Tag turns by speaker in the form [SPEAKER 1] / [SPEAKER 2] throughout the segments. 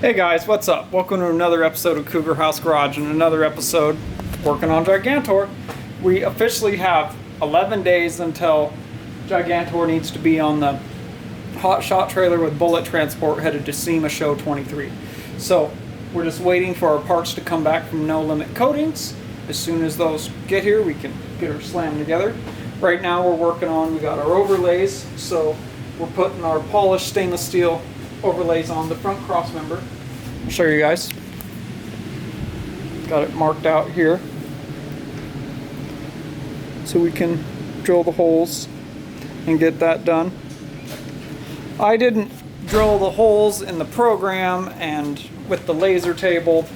[SPEAKER 1] Hey guys, what's up? Welcome to another episode of Cougar House Garage and another episode working on Gigantor. We officially have 11 days until Gigantor needs to be on the hot shot trailer with bullet transport headed to SEMA Show 23. So we're just waiting for our parts to come back from No Limit Coatings. As soon as those get here, we can get her slammed together. Right now we're working on, we got our overlays, so we're putting our polished stainless steel overlays on the front cross member. I'll show you guys. Got it marked out here so we can drill the holes and get that done. I didn't drill the holes in the program, and with the laser table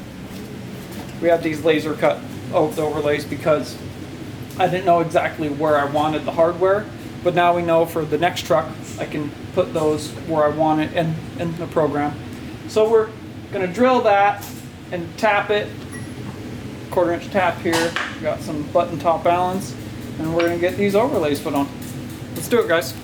[SPEAKER 1] we have these laser cut overlays because I didn't know exactly where I wanted the hardware, but now we know for the next truck I can put those where I want it in the program. So we're going to drill that and tap it, 1/4 inch tap here. We got some button top Allens, and we're going to get these overlays put on. Let's do it, guys.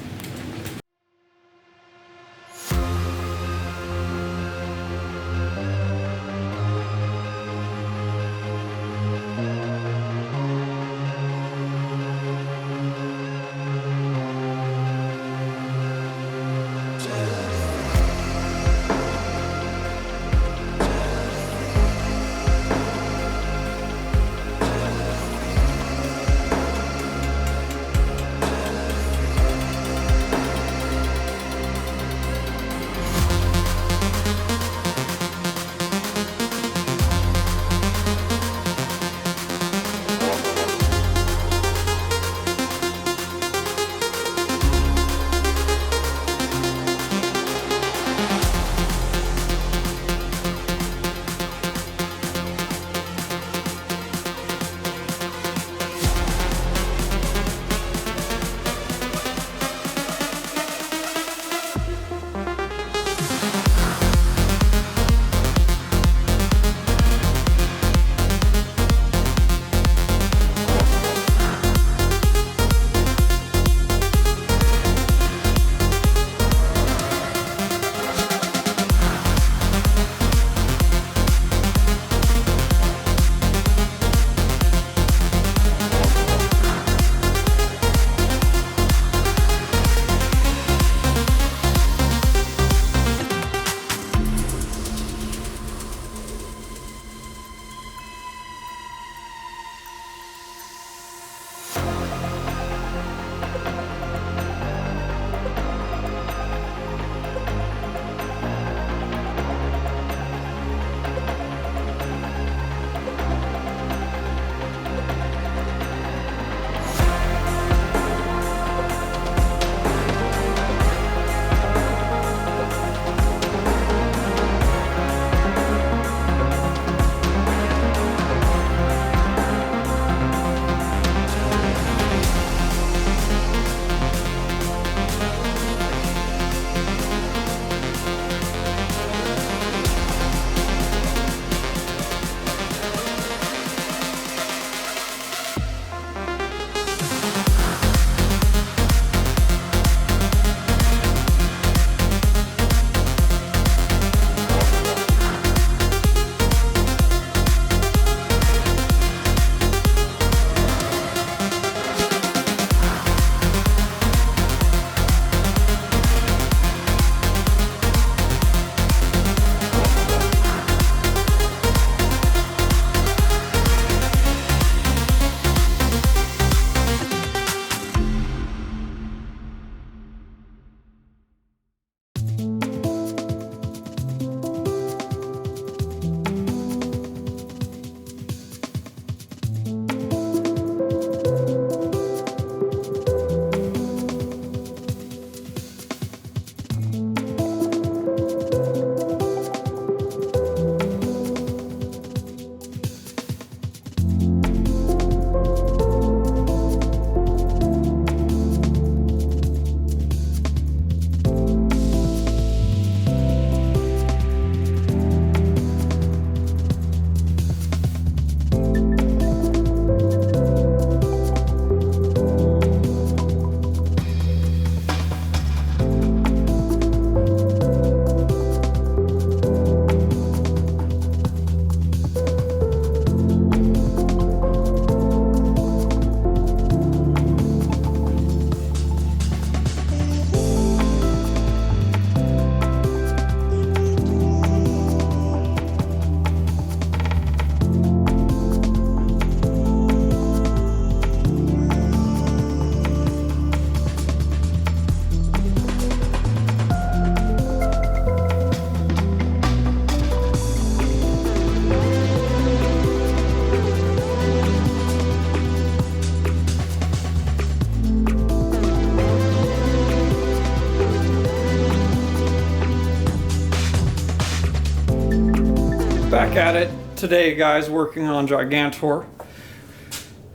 [SPEAKER 1] Back at it today, guys, working on Gigantor.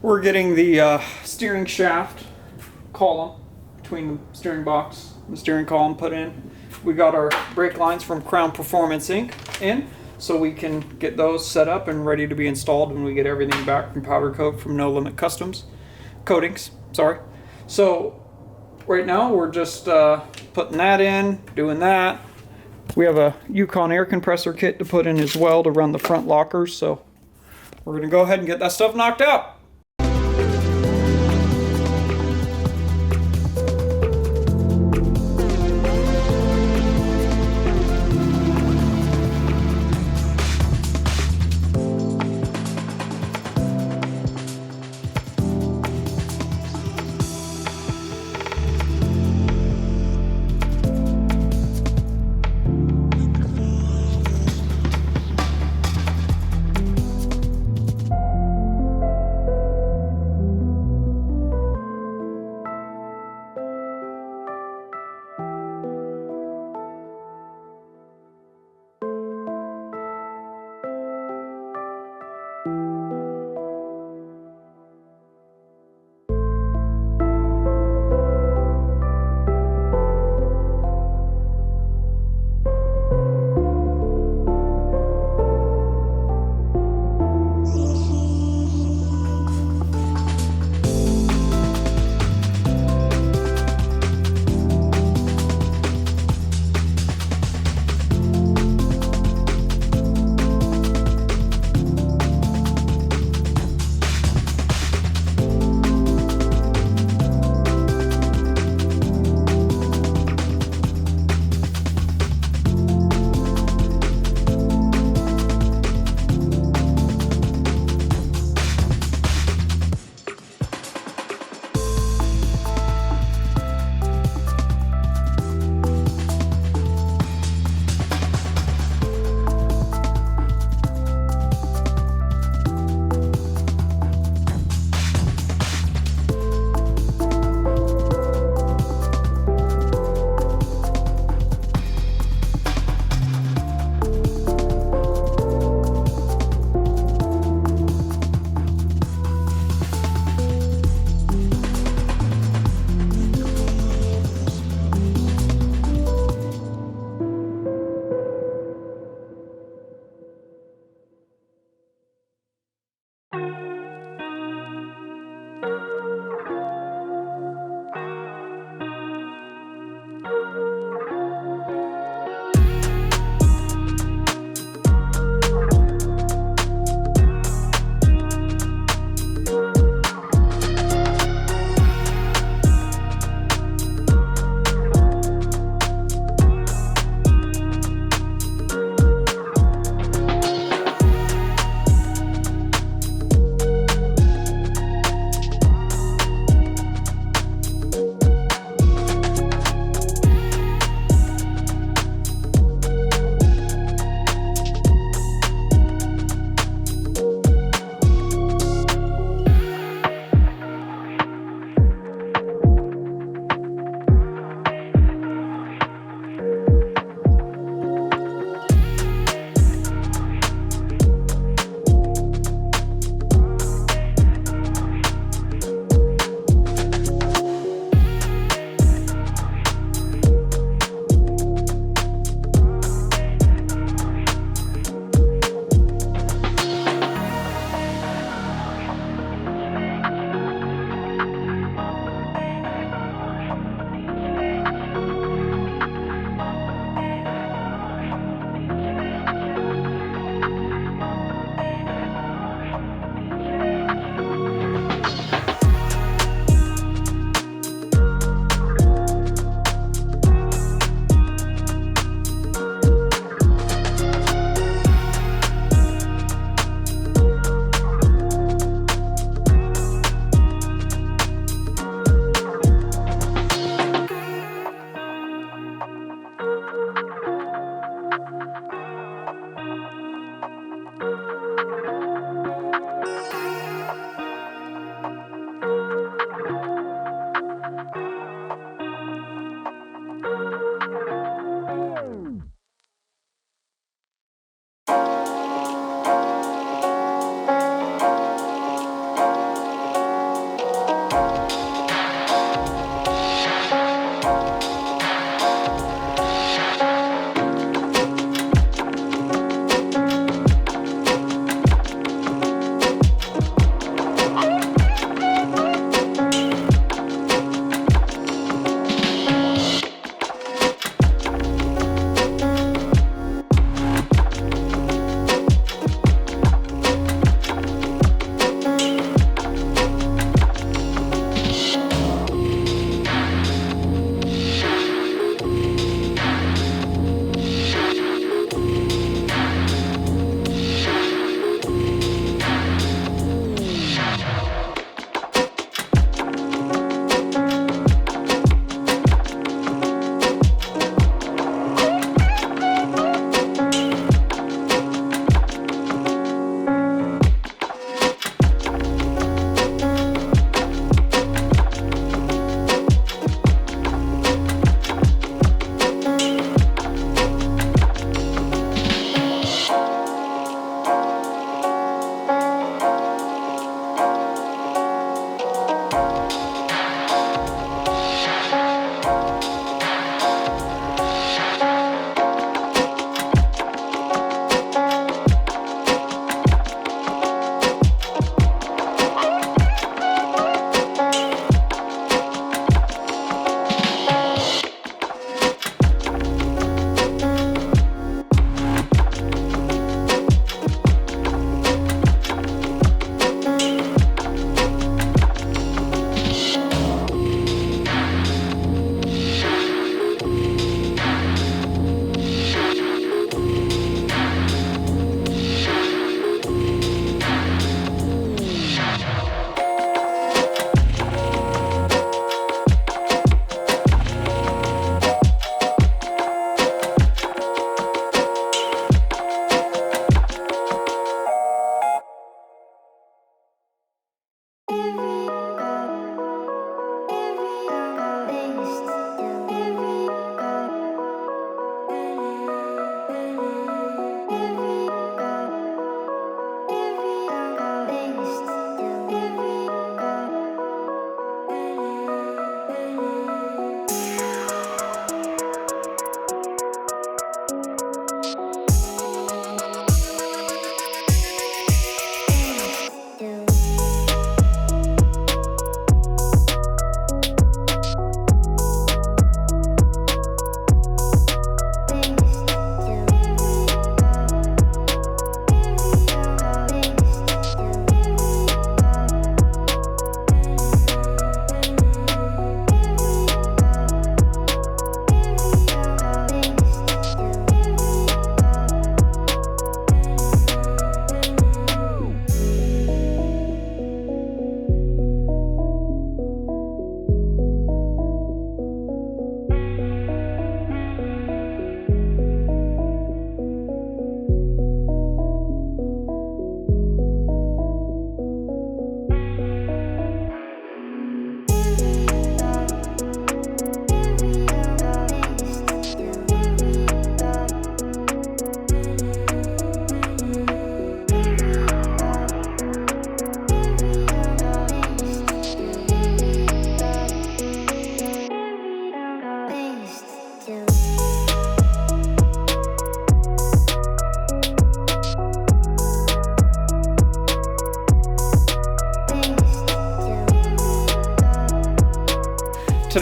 [SPEAKER 1] We're getting the steering shaft column between the steering box and the steering column put in. We got our brake lines from Crown Performance Inc. in, so we can get those set up and ready to be installed when we get everything back from Powder Coat from No Limit Customs Coatings. Sorry. So right now we're just putting that in, doing that. We have a Yukon air compressor kit to put in as well to run the front lockers, so we're going to go ahead and get that stuff knocked out.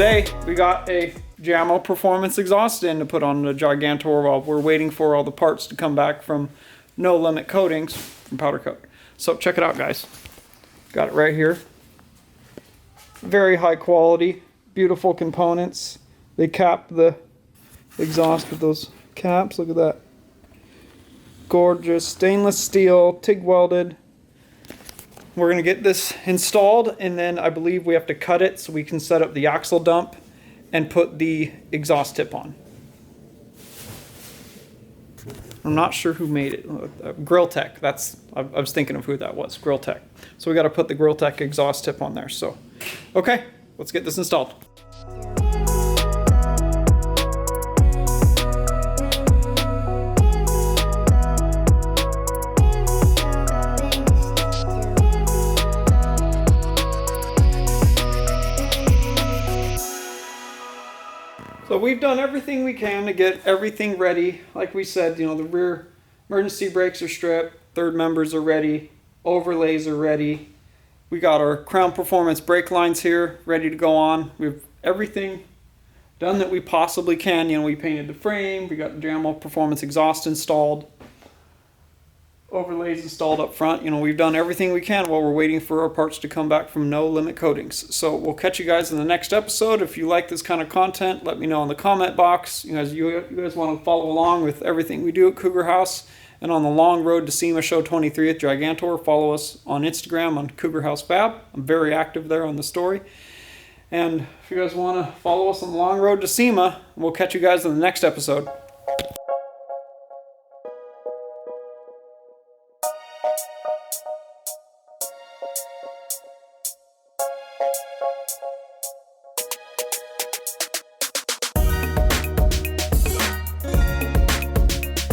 [SPEAKER 1] today we got a Jamo performance exhaust in to put on the Gigantor while we're waiting for all the parts to come back from No Limit Coatings from Powder Coat. So check it out, guys. Got it right here. Very high quality, beautiful components. They cap the exhaust with those caps. Look at that. Gorgeous stainless steel, TIG welded. We're gonna get this installed, and then I believe we have to cut it so we can set up the axle dump and put the exhaust tip on. I'm not sure who made it. Grill Tech. I was thinking of who that was. Grill Tech. So we got to put the Grill Tech exhaust tip on there. So, okay, let's get this installed. So we've done everything we can to get everything ready. Like we said, you know, the rear emergency brakes are stripped, third members are ready, overlays are ready. We got our Crown Performance brake lines here ready to go on. We've everything done that we possibly can. You know, we painted the frame, we got the Jamo Performance exhaust installed, overlays installed up front. You know, we've done everything we can while we're waiting for our parts to come back from No Limit Coatings. So we'll catch you guys in the next episode. If you like this kind of content, let me know in the comment box. You guys want to follow along with everything we do at Cougar House and on the long road to SEMA Show 23 at Gigantor. Follow us on Instagram on Cougar House Fab. I'm very active there on the story. And if you guys want to follow us on the long road to SEMA, we'll catch you guys in the next episode.